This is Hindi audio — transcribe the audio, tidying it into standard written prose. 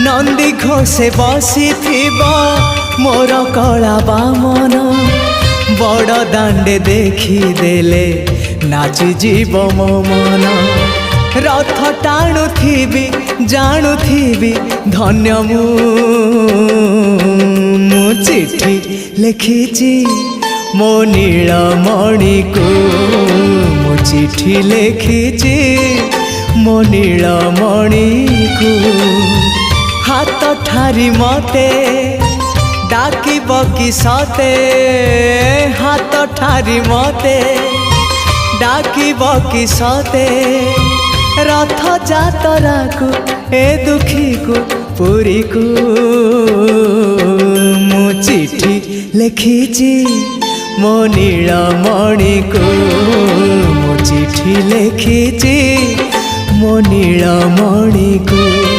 नंदी घोषे बसी मोर कला बामन बड़ दांडे देखिदेले नाची जीव मो मन रथ टाणुथिबी जाणुथिबी धन्य मु चिट्ठी लिखिची मो नीलमणि को मु चिट्ठी लिखिची मो नीलमणि को हाथ ठारी मते डाकिब कि सते हाथ ठारी मते डाकिब कि सते रथ जातरा को ए दुखी को पुरी को मु चिट्ठी लिखिची मो नीलमणि को मु चिट्ठी लिखिची मो नीलमणि को।